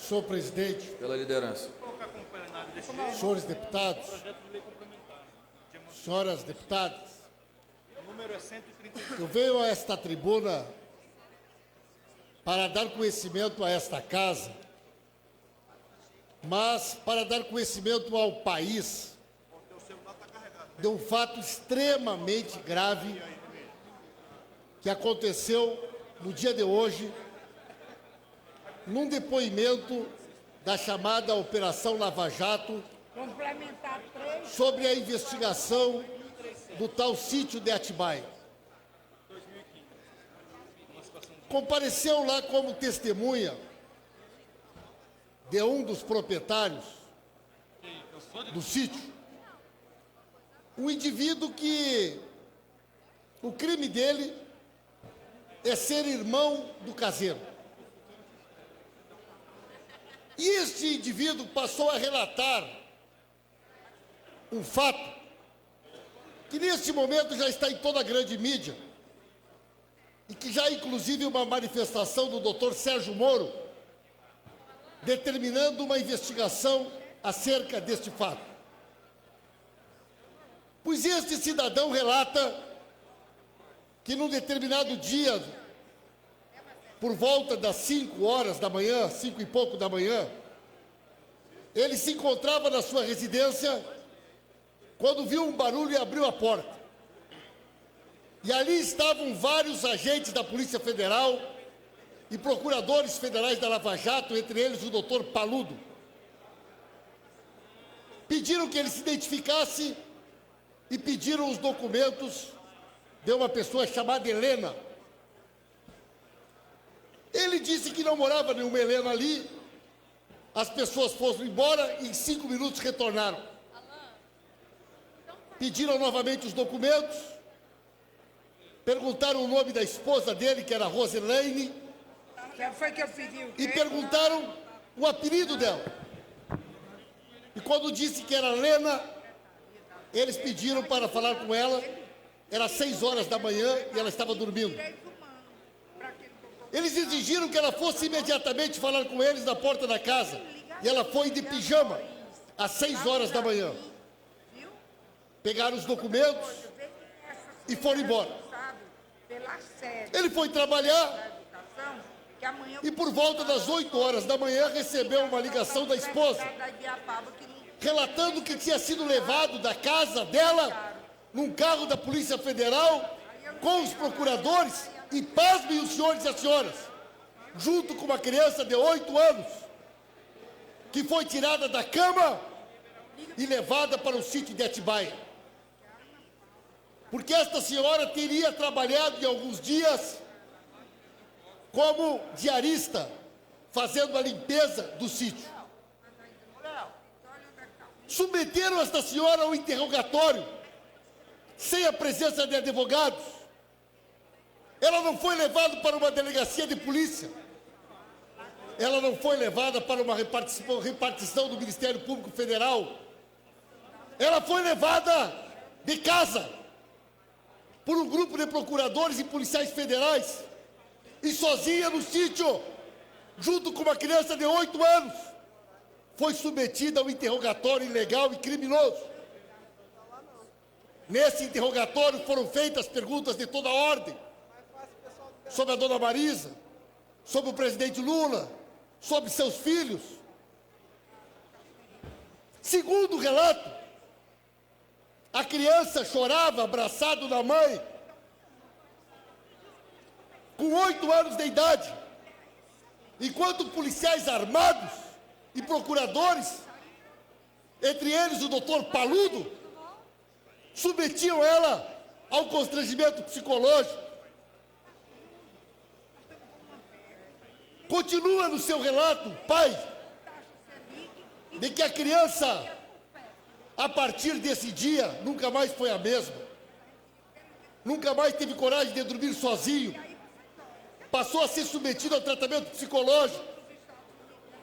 Senhor presidente, Pela liderança. senhores deputados, senhoras deputadas, eu venho a esta tribuna para dar conhecimento a esta casa, mas para dar conhecimento ao país de um fato extremamente grave que aconteceu no dia de hoje, num depoimento da chamada Operação Lava Jato, sobre a investigação do tal sítio de Atibaia. Compareceu lá como testemunha de um dos proprietários do sítio, um indivíduo que o crime dele é ser irmão do caseiro. E este indivíduo passou a relatar um fato que neste momento já está em toda a grande mídia e que já inclusive uma manifestação do Dr. Sérgio Moro determinando uma investigação acerca deste fato. Pois este cidadão relata que num determinado dia, por volta das 5 horas da manhã, 5 e pouco da manhã, ele se encontrava na sua residência quando viu um barulho e abriu a porta. E ali estavam vários agentes da Polícia Federal e procuradores federais da Lava Jato, entre eles o doutor Paludo. Pediram que ele se identificasse e pediram os documentos de uma pessoa chamada Helena. Ele disse que não morava nenhuma Helena ali, as pessoas foram embora e em 5 minutos retornaram. Pediram novamente os documentos, perguntaram o nome da esposa dele, que era Roselaine, e perguntaram o apelido dela. E quando disse que era Lena, eles pediram para falar com ela, era 6 horas da manhã e ela estava dormindo. Eles exigiram que ela fosse imediatamente falar com eles na porta da casa. E ela foi de pijama, às 6 horas da manhã. Pegaram os documentos e foram embora. Ele foi trabalhar e por volta das 8 horas da manhã recebeu uma ligação da esposa, relatando que tinha sido levado da casa dela num carro da Polícia Federal com os procuradores e, pasmem os senhores e as senhoras, junto com uma criança de 8 anos, que foi tirada da cama e levada para o sítio de Atibaia. Porque esta senhora teria trabalhado em alguns dias como diarista, fazendo a limpeza do sítio. Submeteram esta senhora ao interrogatório, sem a presença de advogados. Ela não foi levada para uma delegacia de polícia. Ela não foi levada para uma repartição do Ministério Público Federal. Ela foi levada de casa por um grupo de procuradores e policiais federais e sozinha no sítio, junto com uma criança de 8 anos, foi submetida ao interrogatório ilegal e criminoso. Nesse interrogatório foram feitas perguntas de toda ordem, sobre a dona Marisa, sobre o presidente Lula, sobre seus filhos. Segundo o relato, a criança chorava abraçado na mãe, com 8 anos de idade, enquanto policiais armados e procuradores, entre eles o doutor Paludo, submetiam ela ao constrangimento psicológico. Continua no seu relato, pai, de que a criança, a partir desse dia, nunca mais foi a mesma. Nunca mais teve coragem de dormir sozinho. Passou a ser submetido ao tratamento psicológico.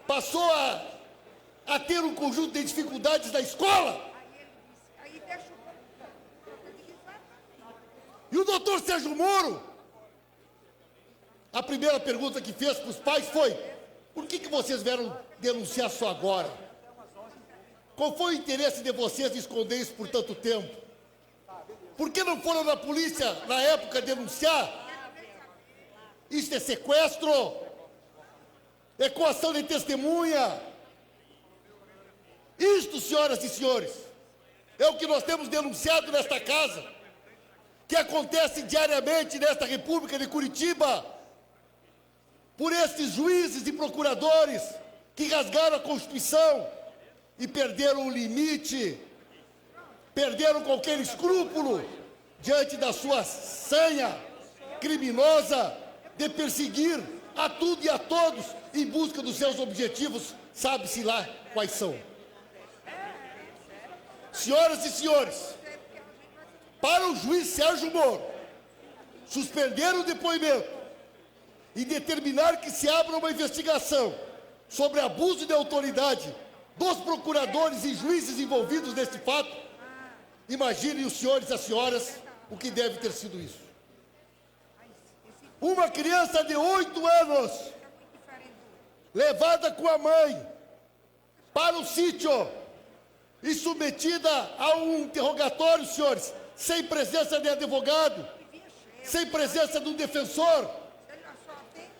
Passou a ter um conjunto de dificuldades na escola. E o doutor Sérgio Moro, a primeira pergunta que fez para os pais foi: Por que vocês vieram denunciar só agora? Qual foi o interesse de vocês de esconder isso por tanto tempo? Por que não foram na polícia, na época, denunciar? Isso é sequestro? É coação de testemunha? Isto, senhoras e senhores, é o que nós temos denunciado nesta casa, que acontece diariamente nesta República de Curitiba, por esses juízes e procuradores que rasgaram a Constituição e perderam o limite, perderam qualquer escrúpulo diante da sua sanha criminosa de perseguir a tudo e a todos em busca dos seus objetivos, sabe-se lá quais são. Senhoras e senhores, para o juiz Sérgio Moro suspender o depoimento e determinar que se abra uma investigação sobre abuso de autoridade dos procuradores e juízes envolvidos neste fato, imaginem os senhores e as senhoras o que deve ter sido isso. Uma criança de 8 anos, levada com a mãe para o sítio e submetida a um interrogatório, senhores, sem presença de advogado, sem presença de um defensor,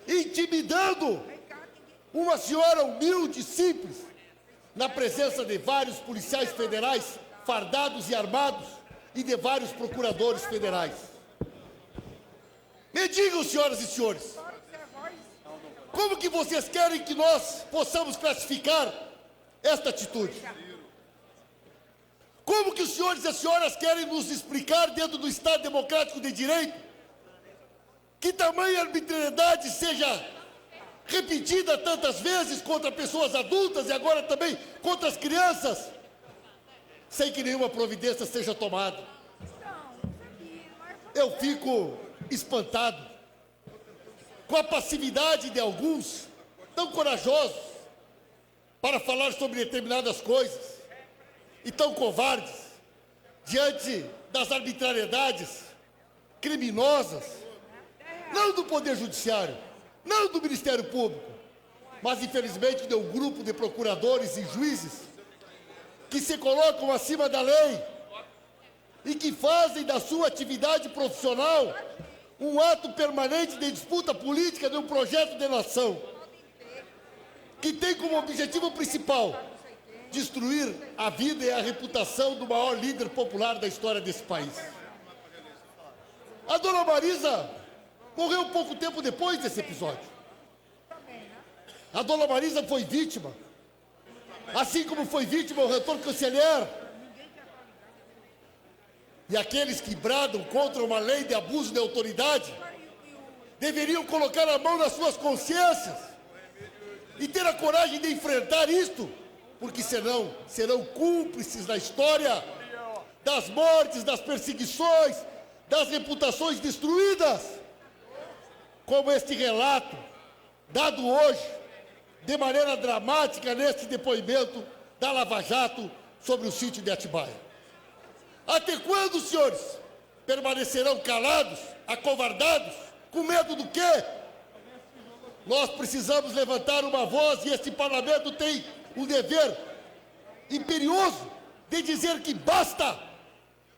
intimidando uma senhora humilde, simples, na presença de vários policiais federais fardados e armados e de vários procuradores federais. Me digam, senhoras e senhores, como que vocês querem que nós possamos classificar esta atitude? Como que os senhores e as senhoras querem nos explicar, dentro do Estado Democrático de Direito, que tamanha arbitrariedade seja repetida tantas vezes contra pessoas adultas e agora também contra as crianças, sem que nenhuma providência seja tomada? Eu fico espantado com a passividade de alguns, tão corajosos para falar sobre determinadas coisas, e tão covardes diante das arbitrariedades criminosas, não do Poder Judiciário, não do Ministério Público, mas infelizmente de um grupo de procuradores e juízes que se colocam acima da lei e que fazem da sua atividade profissional um ato permanente de disputa política de um projeto de nação, que tem como objetivo principal destruir a vida e a reputação do maior líder popular da história desse país. A dona Marisa morreu pouco tempo depois desse episódio. A dona Marisa foi vítima, assim como foi vítima o reitor Canceler. E aqueles que bradam contra uma lei de abuso de autoridade deveriam colocar a mão nas suas consciências e ter a coragem de enfrentar isto, porque senão serão cúmplices da história, das mortes, das perseguições, das reputações destruídas, como este relato dado hoje, de maneira dramática, neste depoimento da Lava Jato sobre o sítio de Atibaia. Até quando, senhores, permanecerão calados, acovardados, com medo do quê? Nós precisamos levantar uma voz e este parlamento tem o dever imperioso de dizer que basta,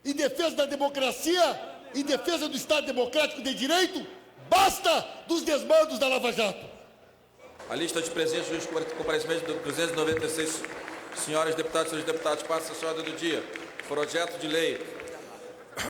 em defesa da democracia, em defesa do Estado Democrático de Direito, basta dos desmandos da Lava Jato. A lista de presentes dos comparecimentos de 296 senhoras deputadas e senhores deputados passa a ordem do dia. Projeto de lei